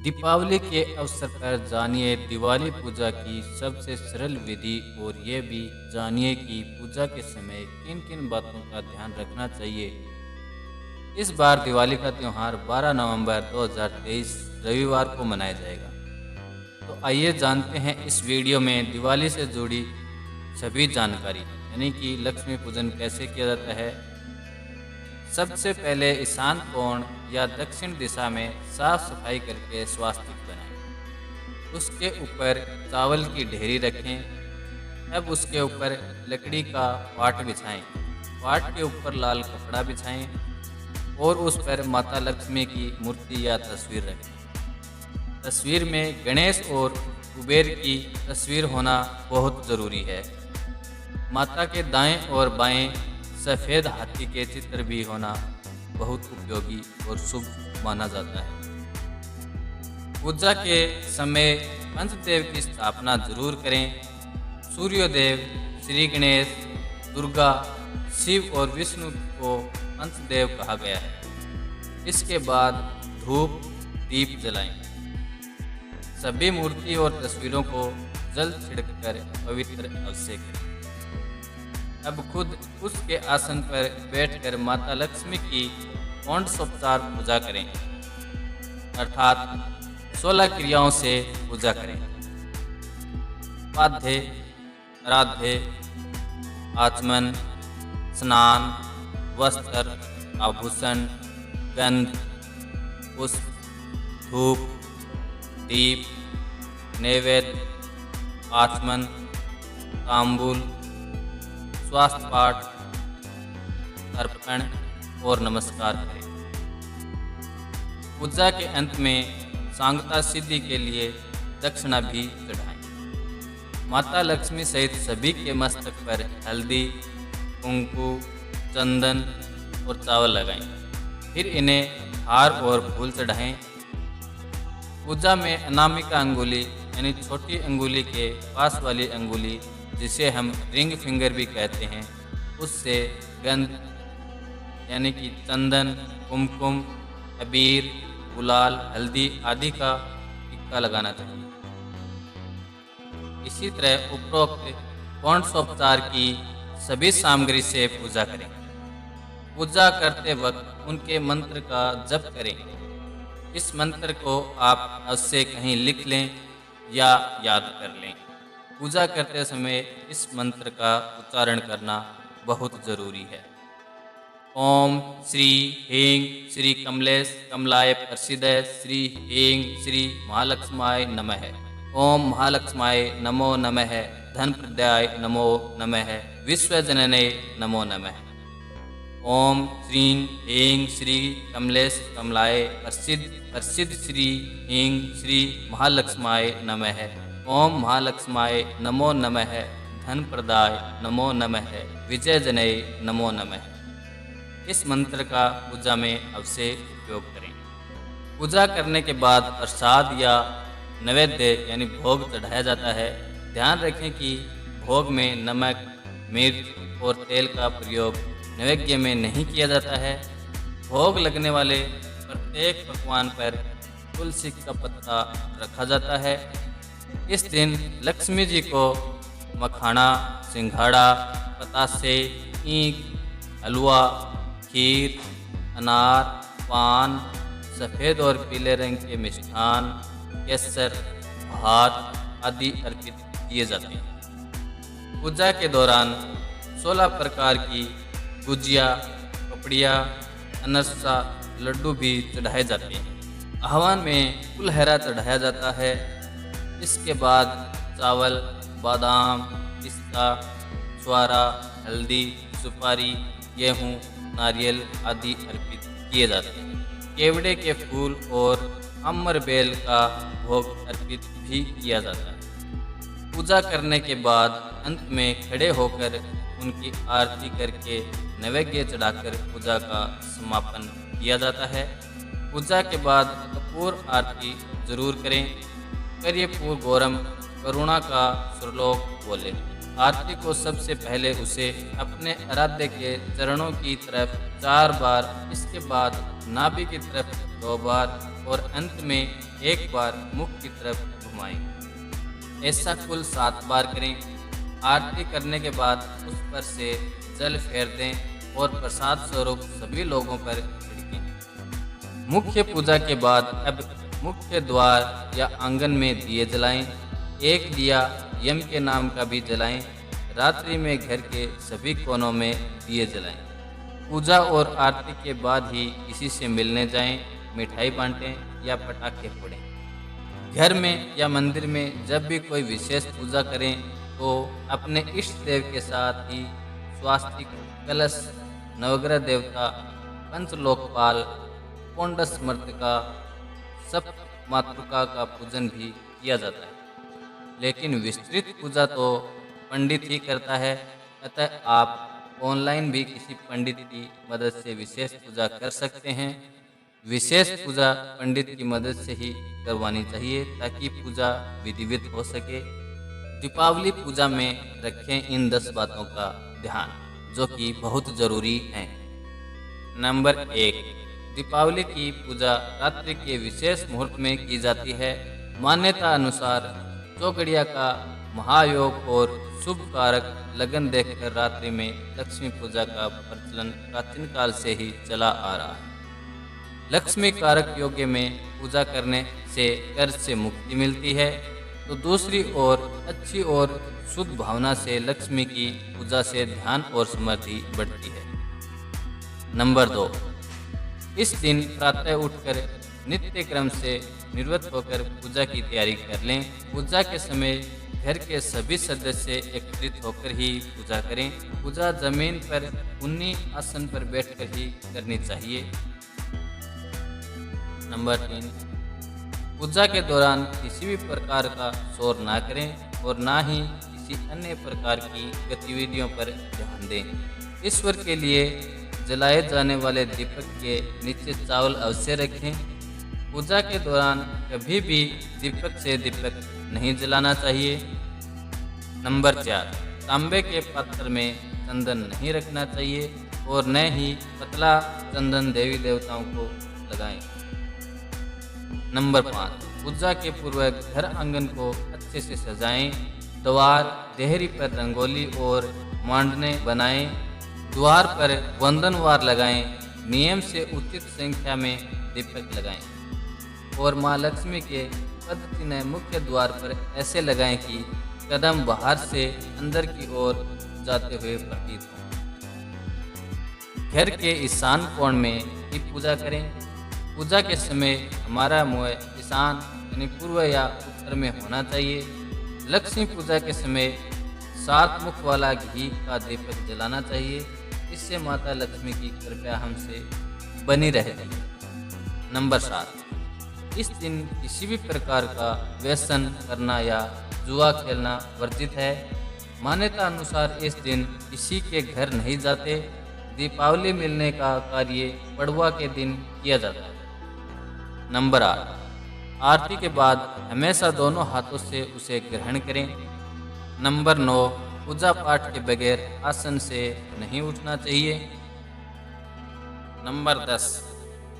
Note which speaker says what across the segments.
Speaker 1: दीपावली के अवसर पर जानिए दिवाली पूजा की सबसे सरल विधि और ये भी जानिए कि पूजा के समय किन किन बातों का ध्यान रखना चाहिए। इस बार दिवाली का त्यौहार 12 नवंबर 2023 रविवार को मनाया जाएगा। तो आइए जानते हैं इस वीडियो में दिवाली से जुड़ी सभी जानकारी, यानी कि लक्ष्मी पूजन कैसे किया जाता है। सबसे पहले ईशान कोण या दक्षिण दिशा में साफ सफाई करके स्वास्तिक बनाएं। उसके ऊपर चावल की ढेरी रखें। अब उसके ऊपर लकड़ी का पाट बिछाएं। पाट के ऊपर लाल कपड़ा बिछाएं और उस पर माता लक्ष्मी की मूर्ति या तस्वीर रखें। तस्वीर में गणेश और कुबेर की तस्वीर होना बहुत ज़रूरी है। माता के दाएं और बाएं सफ़ेद हाथी के चित्र भी होना बहुत उपयोगी और शुभ माना जाता है। पूजा के समय पंचदेव की स्थापना जरूर करें। सूर्यदेव, श्री गणेश, दुर्गा, शिव और विष्णु को पंचदेव कहा गया है। इसके बाद धूप दीप जलाएं। सभी मूर्ति और तस्वीरों को जल छिड़ककर पवित्र अवश्य करें। अब खुद उसके आसन पर बैठकर माता लक्ष्मी की षोडशोपचार पूजा करें, अर्थात 16 क्रियाओं से पूजा करें। पाद्य, आराध्य, आचमन, स्नान, वस्त्र, आभूषण, गंध, पुष्प, धूप, दीप, नैवेद्य, आचमन, तांबूल, स्वास्थ्य पाठ, तर्पण और नमस्कार करें। पूजा के अंत में सांगता सिद्धि के लिए दक्षिणा भी चढ़ाएं। माता लक्ष्मी सहित सभी के मस्तक पर हल्दी, कुंकु, चंदन और चावल लगाएं। फिर इन्हें हार और फूल चढ़ाएं। पूजा में अनामिका अंगुली यानी छोटी अंगुली के पास वाली अंगुली, जिसे हम रिंग फिंगर भी कहते हैं, उससे गंध यानी कि चंदन, कुमकुम, अबीर, गुलाल, हल्दी आदि का टिक्का लगाना चाहिए। इसी तरह उपरोक्त षोडशोपचार की सभी सामग्री से पूजा करें। पूजा करते वक्त उनके मंत्र का जप करें। इस मंत्र को आप अवश्य कहीं लिख लें या याद कर लें। पूजा करते समय इस मंत्र का उच्चारण करना बहुत जरूरी है। ओम श्री ह्रीं श्री कमलेश कमलाय प्रसीदय श्री ह्रीं श्री महालक्ष्माय नमः। ओम महालक्ष्माय नमो नमः। धन प्रदाय नमो नमः। विश्वजनने नमो नमः। ओम श्रीं ह्रीं श्री कमलेश कमलाय प्रसिद्ध श्री ह्रीं श्री महालक्ष्माय नमः। ओम महालक्ष्माय नमो नमः। धन प्रदाय नमो नमः। विजय जनय नमो नमः। इस मंत्र का पूजा में अवश्य उपयोग करें। पूजा करने के बाद प्रसाद या नैवेद्य यानी भोग चढ़ाया जाता है। ध्यान रखें कि भोग में नमक, मिर्च और तेल का प्रयोग नैवेद्य में नहीं किया जाता है। भोग लगने वाले प्रत्येक पकवान पर तुलसी का पत्ता रखा जाता है। इस दिन लक्ष्मी जी को मखाना, सिंघाड़ा, बतासे, ईख, हलवा, खीर, अनार, पान, सफ़ेद और पीले रंग के मिष्ठान, केसर, भात आदि अर्पित किए जाते हैं। पूजा के दौरान 16 प्रकार की गुजिया, पपड़िया, अनरसा, लड्डू भी चढ़ाए जाते हैं। आह्वान में कुलहरा चढ़ाया जाता है। इसके बाद चावल, बादाम, पिस्ता, छुआरा, हल्दी, सुपारी, गेहूँ, नारियल आदि अर्पित किए जाते हैं। केवड़े के फूल और अमर बेल का भोग अर्पित भी किया जाता है। पूजा करने के बाद अंत में खड़े होकर उनकी आरती करके नैवेद्य चढ़ाकर पूजा का समापन किया जाता है। पूजा के बाद कपूर आरती जरूर करें। करियपूर गौरम करुणा का श्लोक बोले। आरती को सबसे पहले उसे अपने आराध्य के चरणों की तरफ 4 बार, इसके बाद नाभि की तरफ 2 बार और अंत में एक बार मुख की तरफ घुमाएं। ऐसा कुल 7 बार करें। आरती करने के बाद उस पर से जल फेर दें और प्रसाद स्वरूप सभी लोगों पर छिड़कें। मुख्य पूजा के बाद अब मुख्य द्वार या आंगन में दिए जलाएं। एक दिया यम के नाम का भी जलाएं। रात्रि में घर के सभी कोनों में दिए जलाएं। पूजा और आरती के बाद ही किसी से मिलने जाएं, मिठाई बांटें या पटाखे फोड़ें। घर में या मंदिर में जब भी कोई विशेष पूजा करें तो अपने इष्ट देव के साथ ही स्वास्तिक, कलश, नवग्रह देवता, पंचलोकपाल, कोंडस मर्तिका, सप्त मातृका का पूजन भी किया जाता है। लेकिन विस्तृत पूजा तो पंडित ही करता है, अतः आप ऑनलाइन भी किसी पंडित की मदद से विशेष पूजा कर सकते हैं। विशेष पूजा पंडित की मदद से ही करवानी चाहिए ताकि पूजा विधिवत हो सके। दीपावली पूजा में रखें इन 10 बातों का ध्यान जो कि बहुत जरूरी हैं। नंबर 1, दीपावली की पूजा रात्रि के विशेष मुहूर्त में की जाती है। मान्यता अनुसार चौगड़िया का महायोग और शुभ कारक लगन देखकर रात्रि में लक्ष्मी पूजा का प्रचलन प्राचीन काल से ही चला आ रहा है। लक्ष्मी कारक योग्य में पूजा करने से कर्ज से मुक्ति मिलती है, तो दूसरी ओर अच्छी और शुद्ध भावना से लक्ष्मी की पूजा से ध्यान और समृद्धि बढ़ती है। नंबर 2, इस दिन प्रातः उठकर नित्य क्रम से निवृत्त होकर पूजा की तैयारी कर लें। पूजा के समय घर के सभी सदस्य एकत्रित होकर ही पूजा करें। पूजा जमीन पर पुन्नी आसन पर बैठकर ही करनी चाहिए। नंबर 3, पूजा के दौरान किसी भी प्रकार का शोर ना करें और ना ही किसी अन्य प्रकार की गतिविधियों पर ध्यान दें। ईश्वर के लिए जलाए जाने वाले दीपक के नीचे चावल अवश्य रखें। पूजा के दौरान कभी भी दीपक से दीपक नहीं जलाना चाहिए। नंबर 4, तांबे के पात्र में चंदन नहीं रखना चाहिए और न ही पतला चंदन देवी देवताओं को लगाएं। नंबर 5, पूजा के पूर्व घर आंगन को अच्छे से सजाएं। द्वार देहरी पर रंगोली और मांडने बनाएं। द्वार पर वंदनवार लगाएं। नियम से उचित संख्या में दीपक लगाएं और माँ लक्ष्मी के पद चिन्ह मुख्य द्वार पर ऐसे लगाएं कि कदम बाहर से अंदर की ओर जाते हुए प्रतीत हों। घर के ईशान कोण में ही पूजा करें। पूजा के समय हमारा मुँह ईशान यानी पूर्व या उत्तर में होना चाहिए। लक्ष्मी पूजा के समय 7 मुख वाला घी का दीपक जलाना चाहिए। इससे माता लक्ष्मी की कृपा हमसे बनी रहेगी। नंबर 7, इस दिन किसी भी प्रकार का व्यसन करना या जुआ खेलना वर्जित है। मान्यता अनुसार इस दिन किसी के घर नहीं जाते। दीपावली मिलने का कार्य पड़वा के दिन किया जाता है। नंबर 8, आरती के बाद हमेशा दोनों हाथों से उसे ग्रहण करें। नंबर 9, पूजा पाठ के बगैर आसन से नहीं उठना चाहिए। नंबर 10,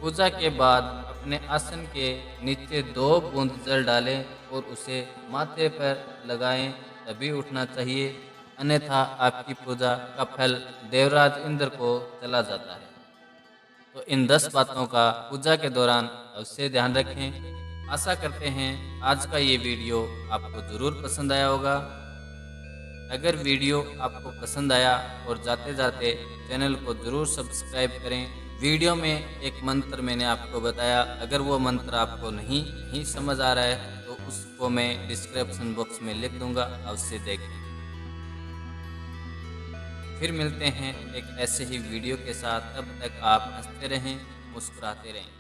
Speaker 1: पूजा के बाद अपने आसन के नीचे 2 बूंद जल डालें और उसे माथे पर लगाएं, तभी उठना चाहिए, अन्यथा आपकी पूजा का फल देवराज इंद्र को चला जाता है। तो इन 10 बातों का पूजा के दौरान अवश्य ध्यान रखें। आशा करते हैं आज का ये वीडियो आपको ज़रूर पसंद आया होगा। अगर वीडियो आपको पसंद आया और जाते जाते चैनल को ज़रूर सब्सक्राइब करें। वीडियो में एक मंत्र मैंने आपको बताया, अगर वो मंत्र आपको नहीं समझ आ रहा है तो उसको मैं डिस्क्रिप्शन बॉक्स में लिख दूंगा, अवश्य देखें। फिर मिलते हैं एक ऐसे ही वीडियो के साथ, तब तक आप हंसते रहें, मुस्कुराते रहें।